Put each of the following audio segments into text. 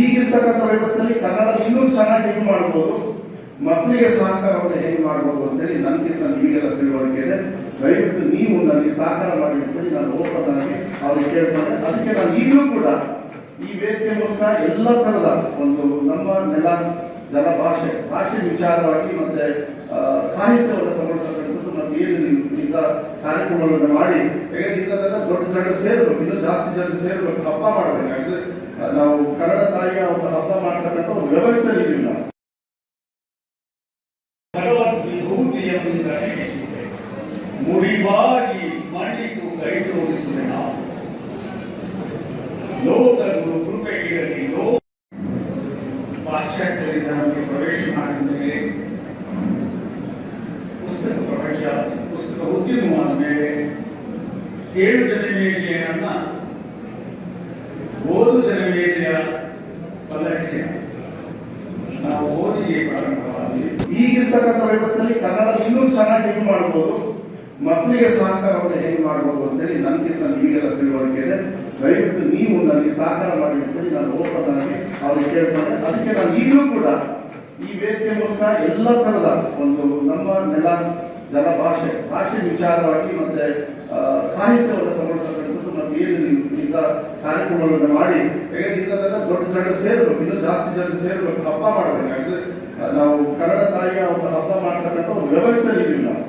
ಈಗಿರ್ತಕ್ಕಂಥ ವ್ಯವಸ್ಥೆಯಲ್ಲಿ ಕನ್ನಡ ಇನ್ನೂ ಚೆನ್ನಾಗಿ ಇದು ಮಾಡ್ಬೋದು, ಮಕ್ಕಳಿಗೆ ಸಹಕಾರವನ್ನು ಹೇಗೆ ಮಾಡ್ಬೋದು ಅಂತೇಳಿ ನನಗಿಂತ ನಿಮಗೆಲ್ಲ ತಿಳುವಳಿಕೆ ಇದೆ. ದಯವಿಟ್ಟು ನೀವು ನನಗೆ ಸಹಕಾರ ಮಾಡಿ ಅಂತೇಳಿ ನಾನು ಓಪನ್ ಆಗಿ ಅವ್ರಿಗೆ ಕೇಳ್ಕೊಂಡೆ. ಅದಕ್ಕೆ ನಾನು ಈಗಲೂ ಕೂಡ ಈ ವೇದಿಕೆ ಮೂಲಕ ಎಲ್ಲ ಥರದ ಒಂದು ನಮ್ಮ ನೆಲ ಜಲ ಭಾಷೆ ವಿಚಾರವಾಗಿ ಮತ್ತೆ ಸಾಹಿತ್ಯವನ್ನು ತಗೊಳ್ತಕ್ಕಂಥದ್ದು ಮತ್ತೆ ಏನು ಈಗ ಕಾರ್ಯಕ್ರಮಗಳನ್ನು ಮಾಡಿ ಇದೆಲ್ಲ ದೊಡ್ಡ ಜನರು ಸೇರಬೇಕು, ಇನ್ನೂ ಜಾಸ್ತಿ ಜನರು ಸೇರಬೇಕು, ಹಬ್ಬ ಮಾಡಬೇಕಾದ್ರೆ ನಾವು ಕನ್ನಡ ತಾಯಿಯ ಒಂದು ಹಬ್ಬ ಮಾಡ್ತಕ್ಕಂಥ ಒಂದು ವ್ಯವಸ್ಥೆ ಇದೀವಿ ನಾವು. ಭಗವದ್ವಿಭೂತಿಯಿಂದ ಎಣಿಸಿದೆ ಮುಡಿವಾಗಿ ಮಣ್ಣಿಟ್ಟು ಕೈ ತೋರಿಸುವೆ ನಾವು ಲೋಕರು ಕೃಪೆಗಿರಲಿ. ಪಾಶ್ಚಾತ್ಯರಿಂದ ನಮಗೆ ಪ್ರವೇಶ ಮಾಡಿದ ಮೇಲೆ ಪುಸ್ತಕ ಪ್ರಪಂಚ ಪುಸ್ತಕ ಉದ್ಯಮವಾದ ಮೇಲೆ 7 ಜನಮೇಜಯನನ್ನ ಓದು ಜನಮೇಜಯ ಬದಲಾಯಿಸಿ ನಾವು ಓದಿಗೆ ಪ್ರಾರಂಭವಾಗಿ ಈಗಿರ್ತಕ್ಕಂಥ ವ್ಯವಸ್ಥೆಯಲ್ಲಿ ಕನ್ನಡ ಇನ್ನೂ ಚೆನ್ನಾಗಿ ಇದು ಮಾಡ್ಬೋದು, ಮಕ್ಕಳಿಗೆ ಸಹಕಾರವನ್ನು ಹೇಗೆ ಮಾಡ್ಬೋದು ಅಂತೇಳಿ ನನಗಿಂತ ನಿಮಗೆಲ್ಲ ತಿಳುವಳಿಕೆ ಇದೆ. ದಯವಿಟ್ಟು ನೀವು ನನಗೆ ಸಹಕಾರ ಮಾಡಿ ಅಂತೇಳಿ ನಾನು ಓಪನ್ ಆಗಿ ಅವ್ರಿಗೆ ಕೇಳ್ಕೊಂಡೆ. ಅದಕ್ಕೆ ನಾನು ಈಗಲೂ ಕೂಡ ಈ ವೇದಿಕೆ ಮೂಲಕ ಎಲ್ಲ ಥರದ ಒಂದು ನಮ್ಮ ನೆಲ ಜಲ ಭಾಷೆ ವಿಚಾರವಾಗಿ ಮತ್ತೆ ಸಾಹಿತ್ಯವನ್ನು ತಗೊಳ್ತಕ್ಕಂಥದ್ದು ಮತ್ತೆ ಏನು ಈಗ ಕಾರ್ಯಕ್ರಮಗಳನ್ನು ಮಾಡಿ ಇದೆಲ್ಲ ದೊಡ್ಡ ಜನರು ಸೇರಬೇಕು, ಇನ್ನೂ ಜಾಸ್ತಿ ಜನರು ಸೇರಬೇಕು, ಹಬ್ಬ ಮಾಡಬೇಕಾದ್ರೆ ನಾವು ಕನ್ನಡ ತಾಯಿಯ ಒಂದು ಹಬ್ಬ ಮಾಡ್ತಕ್ಕಂಥ ಒಂದು ವ್ಯವಸ್ಥೆ ಇದೀವಿ ನಾವು.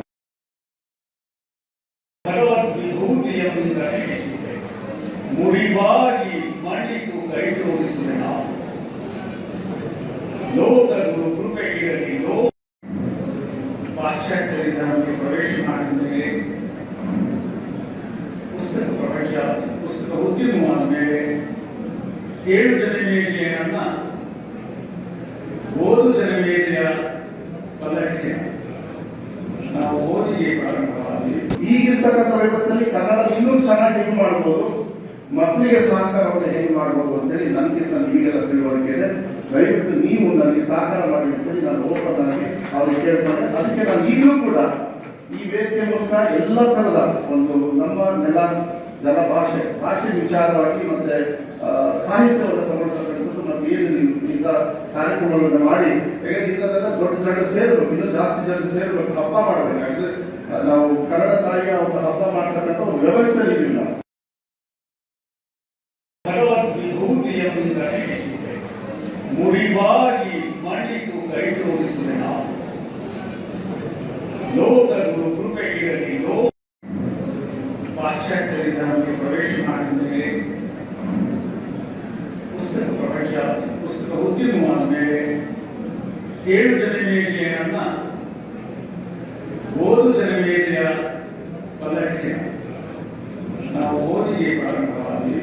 ಭಗವದ್ವಿಭೂತಿಯಿಂದ ಎಣಿಸಿದೆ ಮುಡಿವಾಗಿ ಮಣ್ಣಿಟ್ಟು ಕೈ ತೋರಿಸುವೆ ನಾವು ಲೋಕರು ಕೃಪೆಗಿರಲಿ. ಪಾಶ್ಚಾತ್ಯರಿಂದ ನಮಗೆ ಪ್ರವೇಶ ಮಾಡಿದ ಮೇಲೆ ಪುಸ್ತಕ ಪ್ರಪಂಚ ಪುಸ್ತಕ ಉದ್ಯಮವಾದ ಮೇಲೆ 7 ಜನಮೇಜಯನನ್ನ ಓದು ಜನಮೇಜಯ ಬದಲಾಯಿಸಿ ನಾವು ಓದಿಗೆ ಪ್ರಾರಂಭವಾಗಿ ಈಗಿರ್ತಕ್ಕಂಥ ವ್ಯವಸ್ಥೆಯಲ್ಲಿ ಕನ್ನಡ ಇನ್ನೂ ಚೆನ್ನಾಗಿ ಇದು ಮಾಡ್ಬೋದು, ಮಕ್ಕಳಿಗೆ ಸಹಕಾರವನ್ನು ಹೇಗೆ ಮಾಡ್ಬೋದು ಅಂತೇಳಿ ನನಗಿಂತ ನಿಮಗೆಲ್ಲ ತಿಳುವಳಿಕೆ ಇದೆ. ದಯವಿಟ್ಟು ನೀವು ನನಗೆ ಸಹಕಾರ ಮಾಡಿ ಅಂತೇಳಿ ನಾನು ಓಪನ್ ಆಗಿ ಅವ್ರಿಗೆ ಕೇಳ್ಕೊಂಡೆ. ಅದಕ್ಕೆ ನಾನು ಈಗಲೂ ಕೂಡ ಈ ವೇದಿಕೆ ಮೂಲಕ ಎಲ್ಲ ಥರದ ಒಂದು ನಮ್ಮ ನೆಲ ಜಲ ಭಾಷೆ ವಿಚಾರವಾಗಿ ಮತ್ತೆ ಸಾಹಿತ್ಯವನ್ನು ತಗೊಳ್ತಕ್ಕಂಥದ್ದು ಮತ್ತೆ ಏನು ಈಗ ಕಾರ್ಯಕ್ರಮಗಳನ್ನು ಮಾಡಿ ಇದೆಲ್ಲ ದೊಡ್ಡ ಜನರು ಸೇರಬೇಕು, ಇನ್ನೂ ಜಾಸ್ತಿ ಜನರು ಸೇರಬೇಕು, ಹಬ್ಬ ಮಾಡಬೇಕಾದ್ರೆ ನಾವು ಕನ್ನಡ ತಾಯಿಯ ಒಂದು ಹಬ್ಬ ಮಾಡ್ತಕ್ಕಂಥ ಒಂದು ವ್ಯವಸ್ಥೆ ಇದೀವಿ ನಾವು. ಭಗವದ್ವಿಭೂತಿಯಿಂದ ಎಣಿಸಿದೆ ಮುಡಿವಾಗಿ ಮಣ್ಣಿಟ್ಟು ಕೈ ತೋರಿಸುವೆ ನಾವು ಲೋಕರು ಕೃಪೆಗಿರಲಿ. ಪಾಶ್ಚಾತ್ಯರಿಂದ ನಮಗೆ ಪ್ರವೇಶ ಮಾಡಿದ ಮೇಲೆ ಪುಸ್ತಕ ಪ್ರಪಂಚ ಪುಸ್ತಕ ಉದ್ಯಮವಾದ ಮೇಲೆ 7 ಜನಮೇಜಯನನ್ನ ಓದು ಜನಮೇಜಯ ಬದಲಾಯಿಸಿ ನಾವು ಓದಿಗೆ ಪ್ರಾರಂಭವಾಗಿ